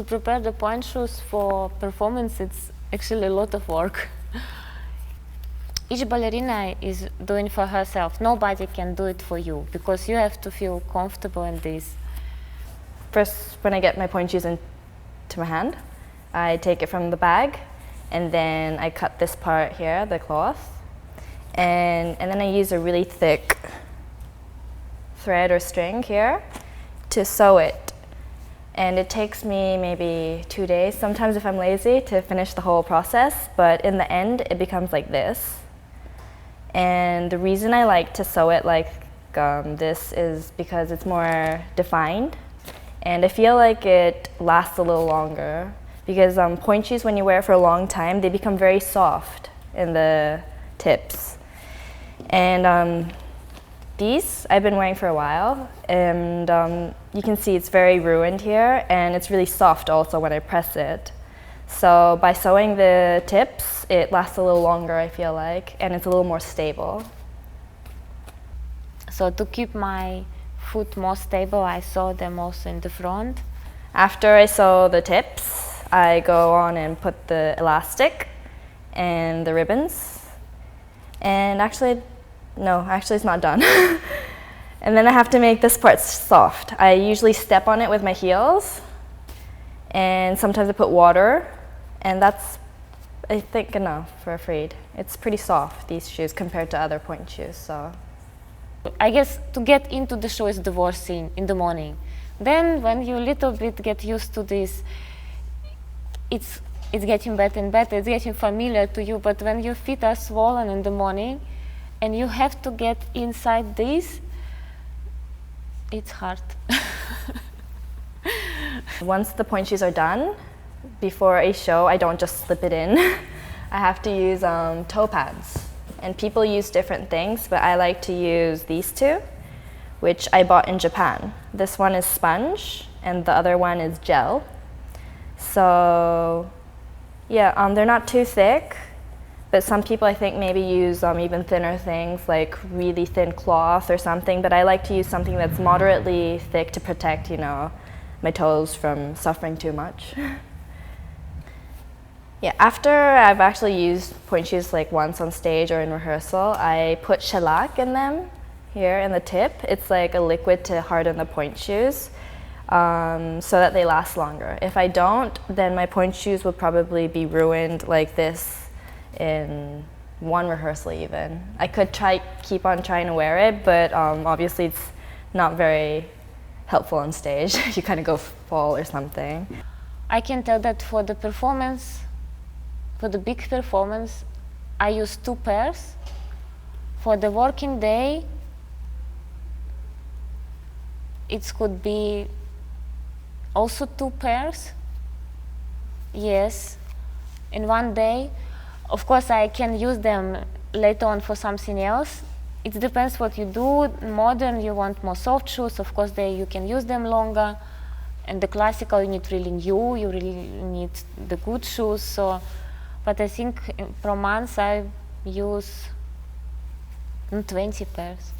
to prepare the pointe shoes for performance, it's actually a lot of work. Each ballerina is doing for herself. Nobody can do it for you because you have to feel comfortable in this. First, when I get my pointe shoes into my hand, I take it from the bag, and then I cut this part here, the cloth, and then I use a really thick thread or string here to sew it. And it takes me maybe 2 days, sometimes if I'm lazy, to finish the whole process, but in the end it becomes like this. And the reason I like to sew it like this is because it's more defined, and I feel like it lasts a little longer, because pointe shoes, when you wear it for a long time, they become very soft in the tips. And these I've been wearing for a while, and you can see it's very ruined here, and it's really soft also when I press it. So by sewing the tips, it lasts a little longer, I feel like, and it's a little more stable. So to keep my foot more stable, I sew them also in the front. After I sew the tips, I go on and put the elastic and the ribbons. And actually it's not done. And then I have to make this part soft. I usually step on it with my heels, and sometimes I put water, and that's, I think, enough for a freed. It's pretty soft, these shoes, compared to other pointe shoes. So I guess to get into the shoe is the worst thing in the morning. Then when you little bit get used to this, it's getting better and better, it's getting familiar to you, but when your feet are swollen in the morning and you have to get inside this, it's hard. Once the pointe shoes are done, before a show, I don't just slip it in. I have to use toe pads. And people use different things, but I like to use these two, which I bought in Japan. This one is sponge, and the other one is gel. So, yeah, they're not too thick, but some people, I think, maybe use even thinner things, like really thin cloth or something, but I like to use something that's moderately thick to protect, my toes from suffering too much. Yeah, after I've actually used pointe shoes like once on stage or in rehearsal, I put shellac in them here in the tip. It's like a liquid to harden the pointe shoes so that they last longer. If I don't, then my pointe shoes will probably be ruined like this in one rehearsal even. I could keep on trying to wear it, but obviously it's not very helpful on stage. You kind of go fall or something. I can tell that for the performance, for the big performance, I use 2 pairs. For the working day, it could be also 2 pairs. Yes, in one day. Of course, I can use them later on for something else. It depends what you do. Modern, you want more soft shoes. Of course, you can use them longer. And the classical, you need really new. You really need the good shoes. So. But I think per month I use 20 pairs.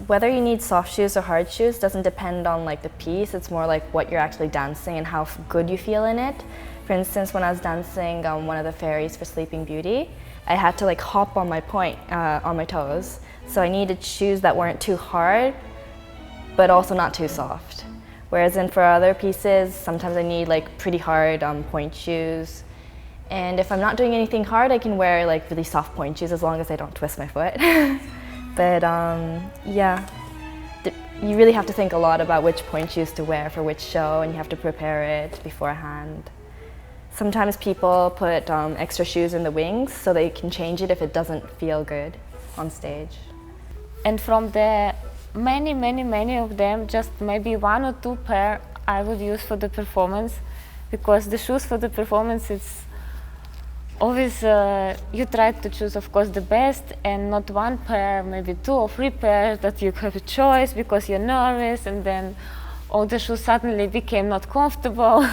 Whether you need soft shoes or hard shoes doesn't depend on like the piece. It's more like what you're actually dancing and how good you feel in it. For instance, when I was dancing one of the fairies for Sleeping Beauty, I had to like hop on my on my toes. So I needed shoes that weren't too hard, but also not too soft. Whereas for other pieces, sometimes I need like pretty hard pointe shoes. And if I'm not doing anything hard, I can wear like really soft pointe shoes as long as I don't twist my foot. But yeah, you really have to think a lot about which pointe shoes to wear for which show, and you have to prepare it beforehand. Sometimes people put extra shoes in the wings so they can change it if it doesn't feel good on stage. And from the many of them, just maybe 1 or 2 pair I would use for the performance, because the shoes for the performance, it's always you try to choose, of course, the best, and not 1 pair, maybe 2 or 3 pairs that you have a choice because you're nervous, and then all the shoes suddenly became not comfortable.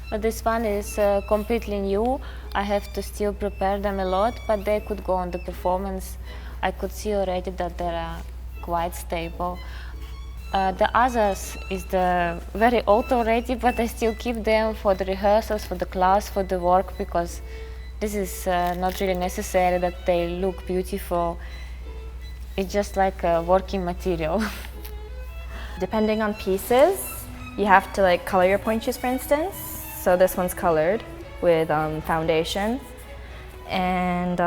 But this one is completely new. I have to still prepare them a lot, but they could go on the performance. I could see already that they are quite stable. The others is very old already, but I still keep them for the rehearsals, for the class, for the work, because this is not really necessary that they look beautiful. It's just like a working material. Depending on pieces, you have to like color your pointe shoes, for instance. So this one's colored with foundation. And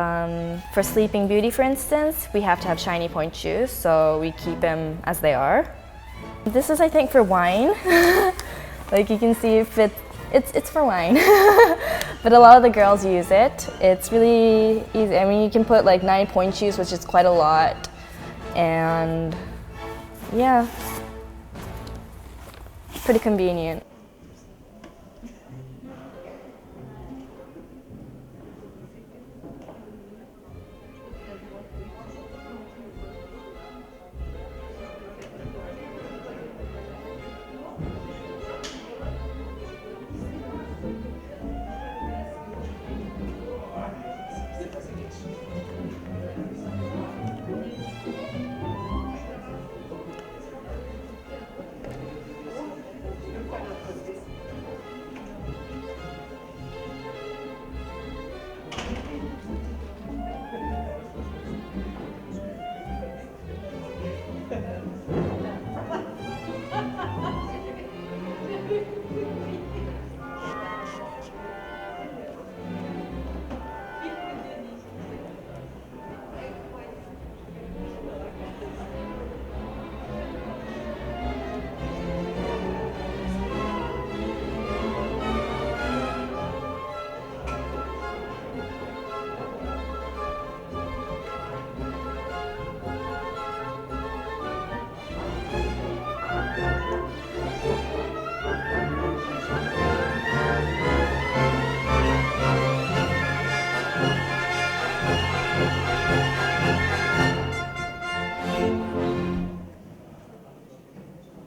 for Sleeping Beauty, for instance, we have to have shiny pointe shoes, so we keep them as they are. This is, I think, for wine. Like you can see, it's for wine. But a lot of the girls use it. It's really easy. I mean, you can put like 9 pointe shoes, which is quite a lot. And yeah, pretty convenient.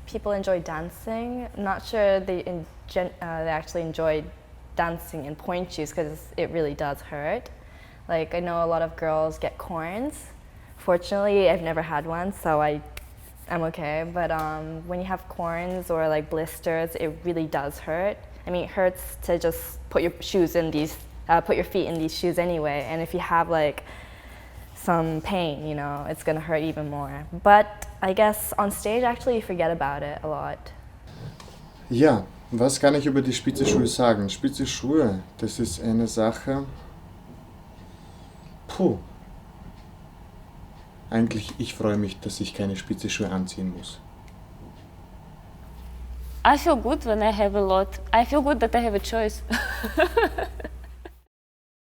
People enjoy dancing. I'm not sure they actually enjoy dancing in pointe shoes because it really does hurt. Like I know a lot of girls get corns. Fortunately, I've never had one, so I'm okay. But when you have corns or like blisters, it really does hurt. I mean, it hurts to just put your put your feet in these shoes anyway. And if you have like some pain, you know, it's gonna hurt even more. But I guess on stage, actually, you forget about it a lot. Ja, was kann ich über die Spitzenschuhe sagen? Spitzenschuhe, das ist eine Sache. Puh. Eigentlich, ich freue mich, dass ich keine Spitzenschuhe anziehen muss. I feel good when I have a lot. I feel good that I have a choice.